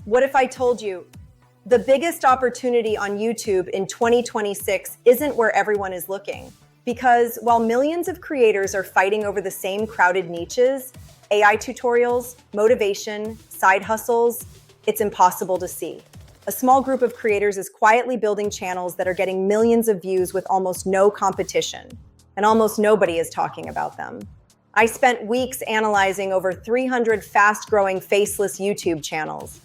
What if I told you the biggest opportunity on YouTube in 2026 isn't where everyone is looking? Because while millions of creators are fighting over the same crowded niches, AI tutorials, motivation, side hustles, it's impossible to see. A small group of creators is quietly building channels that are getting millions of views with almost no competition, and almost nobody is talking about them. I spent weeks analyzing over 300 fast-growing faceless YouTube channels,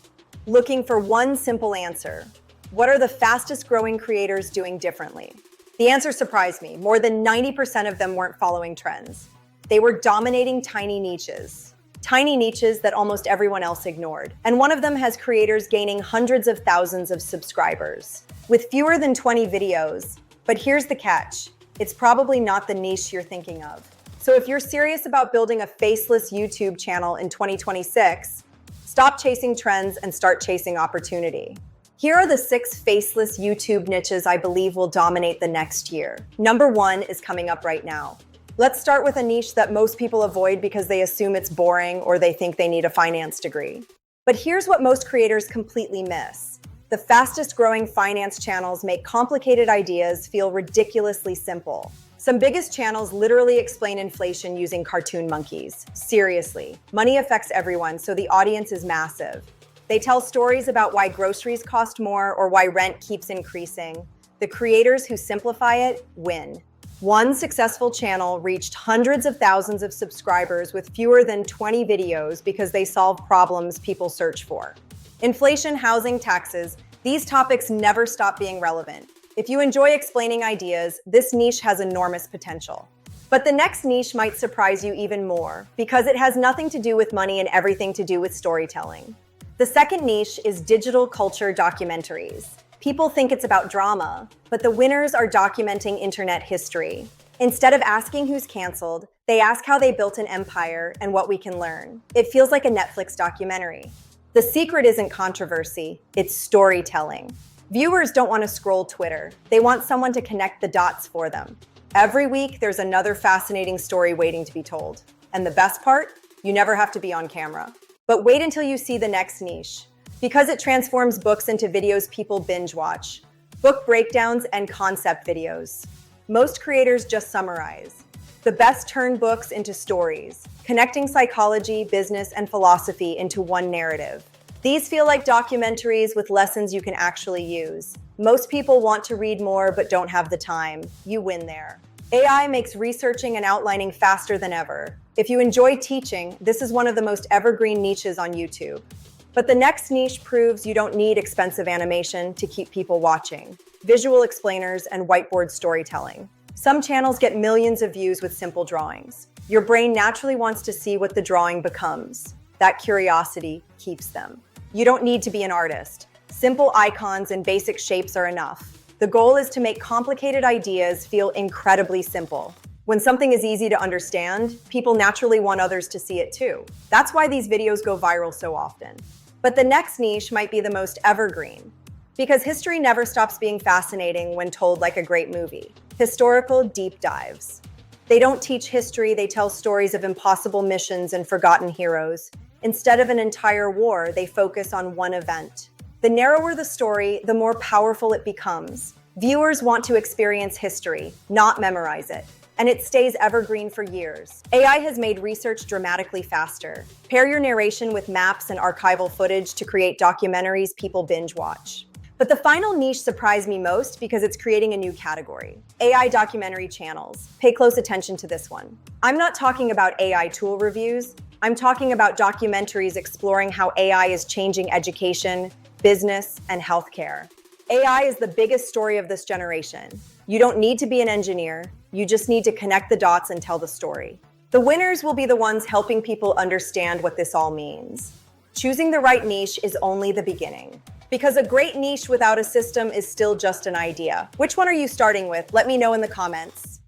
looking for one simple answer. What are the fastest-growing creators doing differently? The answer surprised me. More than 90% of them weren't following trends. They were dominating tiny niches that almost everyone else ignored. And one of them has creators gaining hundreds of thousands of subscribers with fewer than 20 videos. But here's the catch. It's probably not the niche you're thinking of. So if you're serious about building a faceless YouTube channel in 2026, stop chasing trends and start chasing opportunity. Here are the 6 faceless YouTube niches I believe will dominate the next year. Number 1 is coming up right now. Let's start with a niche that most people avoid because they assume it's boring or they think they need a finance degree. But here's what most creators completely miss. The fastest growing finance channels make complicated ideas feel ridiculously simple. Some biggest channels literally explain inflation using cartoon monkeys. Seriously, money affects everyone, so the audience is massive. They tell stories about why groceries cost more or why rent keeps increasing. The creators who simplify it win. One successful channel reached hundreds of thousands of subscribers with fewer than 20 videos because they solve problems people search for. Inflation, housing, taxes, these topics never stop being relevant. If you enjoy explaining ideas, this niche has enormous potential. But the next niche might surprise you even more because it has nothing to do with money and everything to do with storytelling. The second niche is digital culture documentaries. People think it's about drama, but the winners are documenting internet history. Instead of asking who's canceled, they ask how they built an empire and what we can learn. It feels like a Netflix documentary. The secret isn't controversy, it's storytelling. Viewers don't want to scroll Twitter. They want someone to connect the dots for them. Every week, there's another fascinating story waiting to be told. And the best part? You never have to be on camera. But wait until you see the next niche, because it transforms books into videos people binge watch. Book breakdowns and concept videos. Most creators just summarize. The best turn books into stories, connecting psychology, business, and philosophy into one narrative. These feel like documentaries with lessons you can actually use. Most people want to read more but don't have the time. You win there. AI makes researching and outlining faster than ever. If you enjoy teaching, this is one of the most evergreen niches on YouTube. But the next niche proves you don't need expensive animation to keep people watching. Visual explainers and whiteboard storytelling. Some channels get millions of views with simple drawings. Your brain naturally wants to see what the drawing becomes. That curiosity keeps them. You don't need to be an artist. Simple icons and basic shapes are enough. The goal is to make complicated ideas feel incredibly simple. When something is easy to understand, people naturally want others to see it too. That's why these videos go viral so often. But the next niche might be the most evergreen, because history never stops being fascinating when told like a great movie. Historical deep dives. They don't teach history, they tell stories of impossible missions and forgotten heroes. Instead of an entire war, they focus on one event. The narrower the story, the more powerful it becomes. Viewers want to experience history, not memorize it. And it stays evergreen for years. AI has made research dramatically faster. Pair your narration with maps and archival footage to create documentaries people binge watch. But the final niche surprised me most because it's creating a new category. AI documentary channels. Pay close attention to this one. I'm not talking about AI tool reviews. I'm talking about documentaries exploring how AI is changing education, business, and healthcare. AI is the biggest story of this generation. You don't need to be an engineer. You just need to connect the dots and tell the story. The winners will be the ones helping people understand what this all means. Choosing the right niche is only the beginning. Because a great niche without a system is still just an idea. Which one are you starting with? Let me know in the comments.